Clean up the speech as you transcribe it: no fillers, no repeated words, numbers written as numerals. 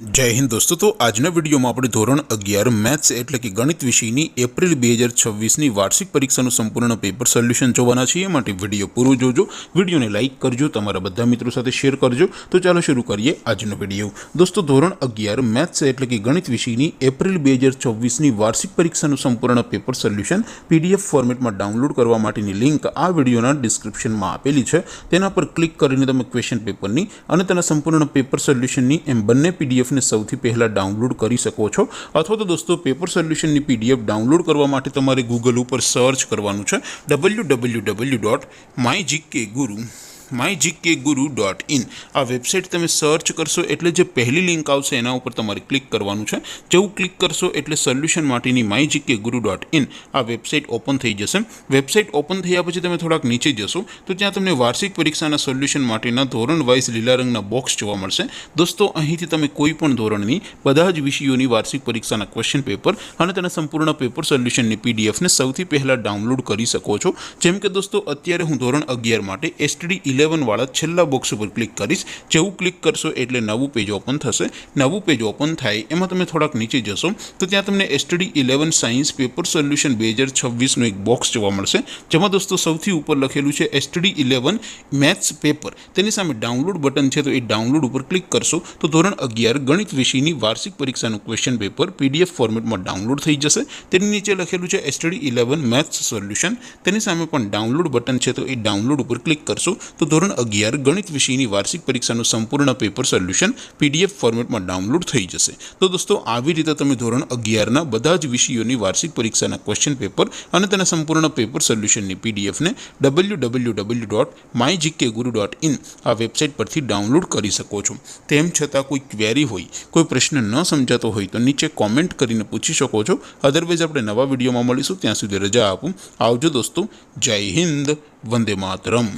जय हिंद दोस्तों। तो आज विडियो में આપણે ધોરણ 11 મેથ્સ એટલે કે ગણિત વિષયની એપ્રિલ 2026ની વાર્ષિક પરીક્ષાનું સંપૂર્ણ પેપર સોલ્યુશન જોવાના છીએ। માટે વિડિયો પૂરો જોજો, વિડિયોને લાઈક કરજો, તમારા બધા મિત્રો સાથે શેર કરજો। તો ચાલો શરૂ કરીએ આજનો વિડિયો। દોસ્તો ધોરણ 11 મેથ્સ એટલે કે ગણિત વિષયની એપ્રિલ 2026ની વાર્ષિક પરીક્ષાનું સંપૂર્ણ પેપર સોલ્યુશન પીડીએફ ફોર્મેટમાં ડાઉનલોડ કરવા માટેની લિંક આ વિડિયોના ડિસ્ક્રિપ્શનમાં આપેલી છે। તેના પર ક્લિક કરીને તમે ક્વેશ્ચન પેપરની અને તેના સંપૂર્ણ પેપર સોલ્યુશનની એમ બંને પીડીએફ ने સૌથી પહેલા ડાઉનલોડ કરી શકો છો। અથવા તો દોસ્તો પેપર સોલ્યુશનની પીડીએફ ડાઉનલોડ કરવા માટે તમારે ગૂગલ ઉપર સર્ચ કરવાનું છે www.mygkguru.in। આ વેબસાઇટ તમે સર્ચ કરશો એટલે જે પહેલી લિંક આવશે એના ઉપર તમારે ક્લિક કરવાનું છે। જેવું ક્લિક કરશો એટલે સોલ્યુશન માટેની mygkguru.in આ વેબસાઇટ ઓપન થઈ જશે। વેબસાઇટ ઓપન થયા પછી તમે થોડાક નીચે જશો તો ત્યાં તમને વાર્ષિક પરીક્ષાના સોલ્યુશન માટેના ધોરણ વાઇઝ લીલા રંગના બોક્સ જોવા મળશે। દોસ્તો અહીંથી તમે કોઈ પણ ધોરણની બધા જ વિષયોની વાર્ષિક પરીક્ષાના ક્વેશ્ચન પેપર અને તેના સંપૂર્ણ પેપર સોલ્યુશનની પીડીએફને સૌથી પહેલા ડાઉનલોડ કરી શકો છો। જેમ કે દોસ્તો અત્યારે હું ધોરણ 11 માટે STD 11 વાળા છેલ્લા બોક્સ ઉપર ક્લિક કરીશ। જેવું ક્લિક કરશો એટલે નવું પેજ ઓપન થશે। નવું પેજ ઓપન થાય એમાં તમે થોડાક નીચે જશો તો ત્યાં તમને STD 11 સાયન્સ પેપર સોલ્યુશન 2026નું એક બોક્સ જોવા મળશે, જેમાં દોસ્તો સૌથી ઉપર લખેલું છે STD 11 મેથ્સ પેપર। તેની સામે ડાઉનલોડ બટન છે તો એ ડાઉનલોડ ઉપર ક્લિક કરશો તો ધોરણ 11 ગણિત વિષયની વાર્ષિક પરીક્ષાનું ક્વેશ્ચન પેપર પીડીએફ ફોર્મેટમાં ડાઉનલોડ થઈ જશે। તેની નીચે લખેલું છે STD 11 મેથ્સ સોલ્યુશન, તેની સામે પણ ડાઉનલોડ બટન છે તો એ ડાઉનલોડ ઉપર ક્લિક કરશો તો ધોરણ 11 ગણિત વિષયની વાર્ષિક પરીક્ષાનું સંપૂર્ણ પેપર સોલ્યુશન પીડીએફ ફોર્મેટમાં ડાઉનલોડ થઈ જશે। તો દોસ્તો આવી રીતે તમે ધોરણ 11ના બધા જ વિષયોની વાર્ષિક પરીક્ષાના ક્વેશ્ચન પેપર અને તેના સંપૂર્ણ પેપર સોલ્યુશનની પીડીએફને www.mygkguru.in આ વેબસાઇટ પરથી ડાઉનલોડ કરી શકો છો। તેમ છતાં કોઈ ક્વેરી હોય, કોઈ પ્રશ્ન ન સમજાતો હોય તો નીચે કોમેન્ટ કરીને પૂછી શકો છો। અધરવાઇઝ આપણે નવા વિડીયોમાં મળીશું, ત્યાં સુધી રજા આપું। આવજો દોસ્તો, જય હિન્દ, વંદે માતરમ।